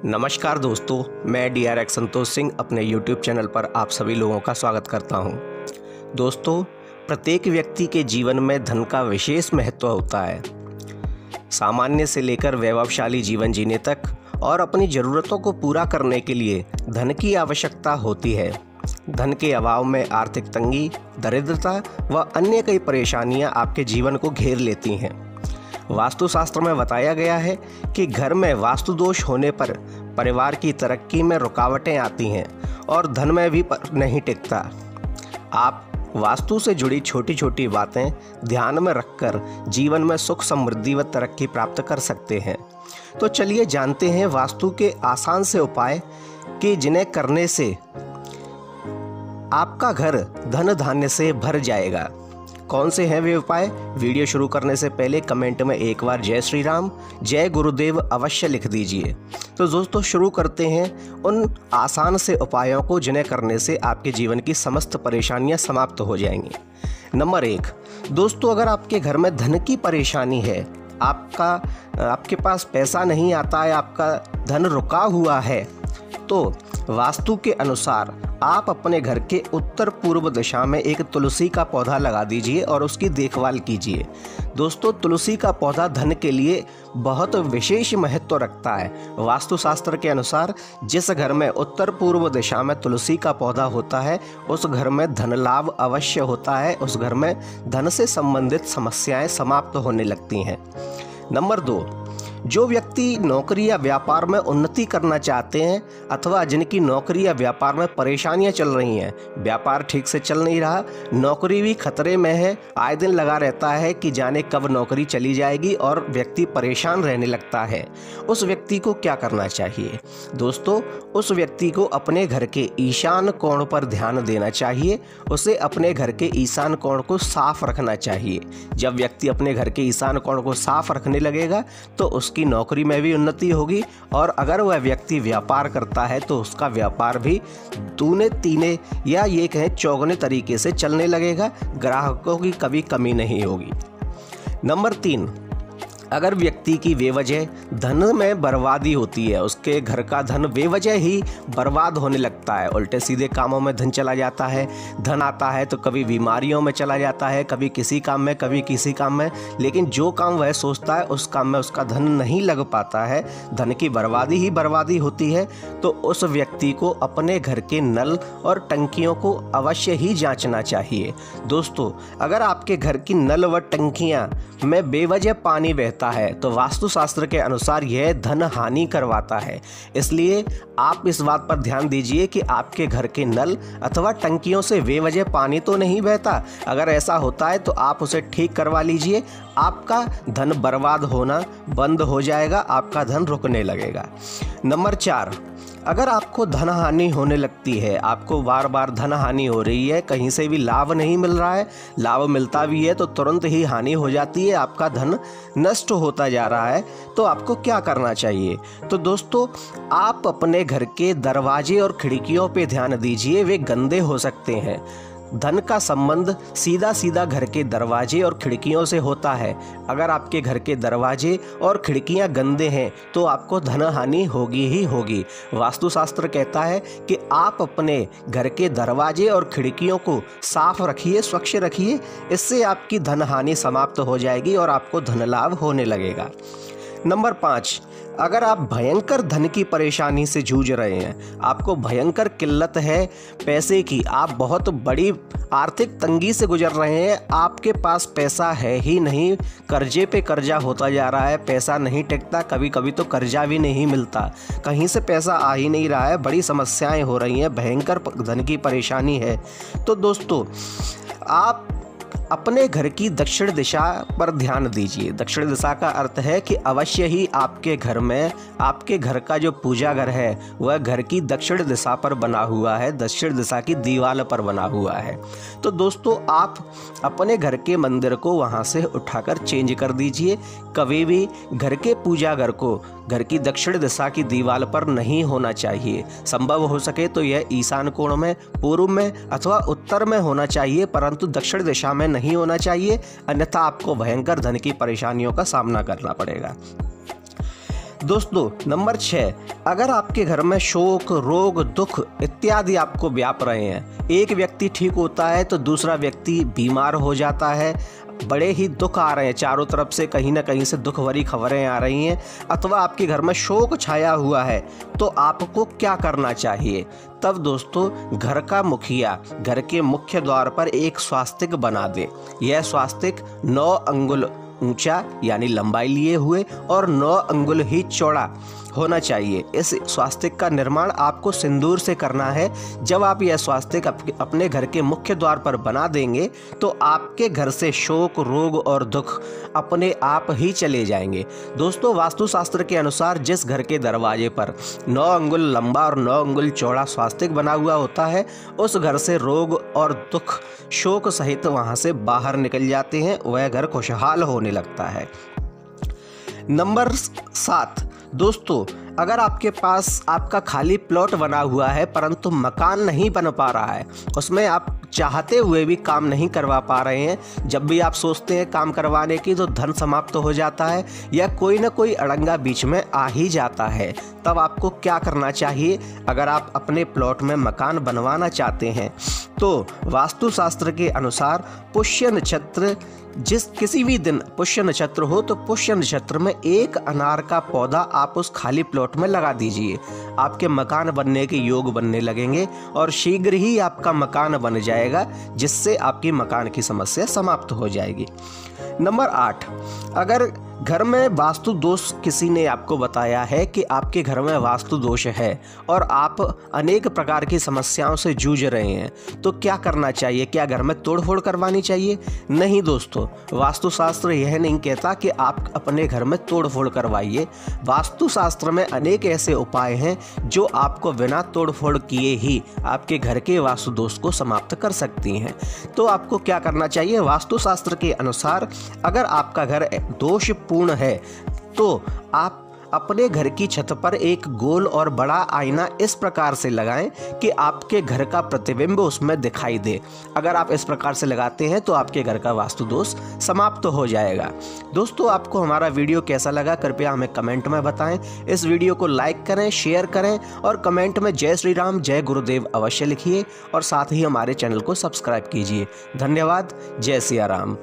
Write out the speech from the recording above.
नमस्कार दोस्तों, मैं DRX संतोष सिंह अपने YouTube चैनल पर आप सभी लोगों का स्वागत करता हूं। दोस्तों, प्रत्येक व्यक्ति के जीवन में धन का विशेष महत्व होता है। सामान्य से लेकर वैभवशाली जीवन जीने तक और अपनी ज़रूरतों को पूरा करने के लिए धन की आवश्यकता होती है। धन के अभाव में आर्थिक तंगी, दरिद्रता व अन्य कई परेशानियां आपके जीवन को घेर लेती हैं। वास्तुशास्त्र में बताया गया है कि घर में वास्तु दोष होने पर परिवार की तरक्की में रुकावटें आती हैं और धन में भी नहीं टिकता। आप वास्तु से जुड़ी छोटी छोटी बातें ध्यान में रखकर जीवन में सुख, समृद्धि व तरक्की प्राप्त कर सकते हैं। तो चलिए जानते हैं वास्तु के आसान से उपाय कि जिन्हें करने से आपका घर धन धान्य से भर जाएगा। कौन से हैं वे उपाय? वीडियो शुरू करने से पहले कमेंट में एक बार जय श्री राम, जय गुरुदेव अवश्य लिख दीजिए। तो दोस्तों, शुरू करते हैं उन आसान से उपायों को जिन्हें करने से आपके जीवन की समस्त परेशानियां समाप्त हो जाएंगी। नंबर 1, दोस्तों, अगर आपके घर में धन की परेशानी है, आपके पास पैसा नहीं आता है, आपका धन रुका हुआ है, तो वास्तु के अनुसार आप अपने घर के उत्तर पूर्व दिशा में एक तुलसी का पौधा लगा दीजिए और उसकी देखभाल कीजिए। दोस्तों, तुलसी का पौधा धन के लिए बहुत विशेष महत्व रखता है। वास्तुशास्त्र के अनुसार जिस घर में उत्तर पूर्व दिशा में तुलसी का पौधा होता है, उस घर में धन लाभ अवश्य होता है। उस घर में धन से संबंधित समस्याएं समाप्त होने लगती हैं। नंबर 2, जो व्यक्ति नौकरी या व्यापार में उन्नति करना चाहते हैं अथवा जिनकी नौकरी या व्यापार में परेशानियां चल रही हैं, व्यापार ठीक से चल नहीं रहा, नौकरी भी खतरे में है, आए दिन लगा रहता है कि जाने कब नौकरी चली जाएगी और व्यक्ति परेशान रहने लगता है, उस व्यक्ति को क्या करना चाहिए? दोस्तों, उस व्यक्ति को अपने घर के ईशान कोण पर ध्यान देना चाहिए। उसे अपने घर के ईशान कोण को साफ रखना चाहिए। जब व्यक्ति अपने घर के ईशान कोण को साफ रखने लगेगा तो उसकी नौकरी में भी उन्नति होगी और अगर वह व्यक्ति व्यापार करता है तो उसका व्यापार भी दूने तीने या ये कहें चौगुने तरीके से चलने लगेगा। ग्राहकों की कभी कमी नहीं होगी। नंबर 3, अगर व्यक्ति की बेवजह धन में बर्बादी होती है, उसके घर का धन बेवजह ही बर्बाद होने लगता है, उल्टे सीधे कामों में धन चला जाता है, धन आता है तो कभी बीमारियों में चला जाता है, कभी किसी काम में, कभी किसी काम में, लेकिन जो काम वह सोचता है उस काम में उसका धन नहीं लग पाता है, धन की बर्बादी ही बर्बादी होती है, तो उस व्यक्ति को अपने घर के नल और टंकियों को अवश्य ही जांचना चाहिए। दोस्तों, अगर आपके घर की नल व टंकियां में बेवजह पानी बहता है तो वास्तुशास्त्र के अनुसार यह धन हानि करवाता है। इसलिए आप इस बात पर ध्यान दीजिए कि आपके घर के नल अथवा टंकियों से बेवजह पानी तो नहीं बहता। अगर ऐसा होता है तो आप उसे ठीक करवा लीजिए। आपका धन बर्बाद होना बंद हो जाएगा, आपका धन रुकने लगेगा। नंबर 4, अगर आपको धन हानि होने लगती है, आपको बार बार धन हानि हो रही है, कहीं से भी लाभ नहीं मिल रहा है, लाभ मिलता भी है तो तुरंत ही हानि हो जाती है, आपका धन नष्ट होता जा रहा है, तो आपको क्या करना चाहिए? तो दोस्तों, आप अपने घर के दरवाजे और खिड़कियों पे ध्यान दीजिए, वे गंदे हो सकते हैं। धन का संबंध सीधा सीधा घर के दरवाजे और खिड़कियों से होता है। अगर आपके घर के दरवाजे और खिड़कियां गंदे हैं तो आपको धन हानि होगी ही होगी। वास्तुशास्त्र कहता है कि आप अपने घर के दरवाजे और खिड़कियों को साफ रखिए, स्वच्छ रखिए, इससे आपकी धन हानि समाप्त हो जाएगी और आपको धन लाभ होने लगेगा। नंबर 5, अगर आप भयंकर धन की परेशानी से जूझ रहे हैं, आपको भयंकर किल्लत है पैसे की, आप बहुत बड़ी आर्थिक तंगी से गुजर रहे हैं, आपके पास पैसा है ही नहीं, कर्जे पे कर्जा होता जा रहा है, पैसा नहीं टिकता, कभी कभी तो कर्जा भी नहीं मिलता, कहीं से पैसा आ ही नहीं रहा है, बड़ी समस्याएं हो रही हैं, भयंकर धन की परेशानी है, तो दोस्तों आप अपने घर की दक्षिण दिशा पर ध्यान दीजिए। दक्षिण दिशा का अर्थ है कि अवश्य ही आपके घर में, आपके घर का जो पूजा घर है वह घर की दक्षिण दिशा पर बना हुआ है, दक्षिण दिशा की दीवार पर बना हुआ है। तो दोस्तों, आप अपने घर के मंदिर को वहां से उठाकर चेंज कर दीजिए। कभी भी घर के पूजा घर को घर की दक्षिण दिशा की दीवार पर नहीं होना चाहिए। संभव हो सके तो यह ईशान कोण में, पूर्व में अथवा उत्तर में होना चाहिए, परंतु दक्षिण दिशा में नहीं होना चाहिए, अन्यथा आपको भयंकर धन की परेशानियों का सामना करना पड़ेगा। दोस्तों नंबर 6, अगर आपके घर में शोक, रोग, दुख इत्यादि आपको व्याप रहे हैं, एक व्यक्ति ठीक होता है तो दूसरा व्यक्ति बीमार हो जाता है, बड़े ही दुख आ रहे हैं, चारों तरफ से कहीं ना कहीं से दुख भरी खबरें आ रही हैं, अथवा आपके घर में शोक छाया हुआ है, तो आपको क्या करना चाहिए? तब दोस्तों घर का मुखिया घर के मुख्य द्वार पर एक स्वास्तिक बना दे। यह स्वास्तिक 9 अंगुल ऊंचा यानी लंबाई लिए हुए और 9 अंगुल ही चौड़ा होना चाहिए। इस स्वास्तिक का निर्माण आपको सिंदूर से करना है। जब आप यह स्वास्तिक अपने घर के मुख्य द्वार पर बना देंगे तो आपके घर से शोक, रोग और दुख अपने आप ही चले जाएंगे। दोस्तों वास्तुशास्त्र के अनुसार जिस घर के दरवाजे पर 9 अंगुल लंबा और 9 अंगुल चौड़ा स्वास्तिक बना हुआ होता है, उस घर से रोग और दुख शोक सहित वहां से बाहर निकल जाते हैं, वह घर खुशहाल होने लगता है। नंबर 7, दोस्तों अगर आपके पास आपका खाली प्लॉट बना हुआ है परंतु मकान नहीं बन पा रहा है, उसमें आप चाहते हुए भी काम नहीं करवा पा रहे हैं, जब भी आप सोचते हैं काम करवाने की तो धन समाप्त हो जाता है या कोई ना कोई अड़ंगा बीच में आ ही जाता है, तब आपको क्या करना चाहिए? अगर आप अपने प्लॉट में मकान बनवाना चाहते हैं तो वास्तुशास्त्र के अनुसार पुष्य नक्षत्र किसी भी दिन पुष्य नक्षत्र हो तो पुष्य नक्षत्र में एक अनार का पौधा आप उस खाली प्लॉट में लगा दीजिए। आपके मकान बनने के योग बनने लगेंगे और शीघ्र ही आपका मकान बन जाएगा, जिससे आपकी मकान की समस्या समाप्त हो जाएगी। नंबर 8, अगर घर में वास्तु दोष किसी ने आपको बताया है कि आपके घर में वास्तु दोष है और आप अनेक प्रकार की समस्याओं से जूझ रहे हैं, तो क्या करना चाहिए? क्या घर में तोड़फोड़ करवानी चाहिए? नहीं दोस्तों, वास्तुशास्त्र यह नहीं कहता कि आप अपने घर में तोड़फोड़ करवाइए। वास्तुशास्त्र में अनेक ऐसे उपाय हैं जो आपको बिना तोड़फोड़ किए ही आपके घर के वास्तु दोष को समाप्त कर सकती हैं। तो आपको क्या करना चाहिए? वास्तुशास्त्र के अनुसार अगर आपका घर दोष पूर्ण है तो आप अपने घर की छत पर एक गोल और बड़ा आईना इस प्रकार से लगाएं कि आपके घर का प्रतिबिंब उसमें दिखाई दे। अगर आप इस प्रकार से लगाते हैं तो आपके घर का वास्तु दोष समाप्त हो जाएगा। दोस्तों आपको हमारा वीडियो कैसा लगा कृपया हमें कमेंट में बताएं। इस वीडियो को लाइक करें, शेयर करें और कमेंट में जय श्री राम, जय गुरुदेव अवश्य लिखिए और साथ ही हमारे चैनल को सब्सक्राइब कीजिए। धन्यवाद। जय सिया राम।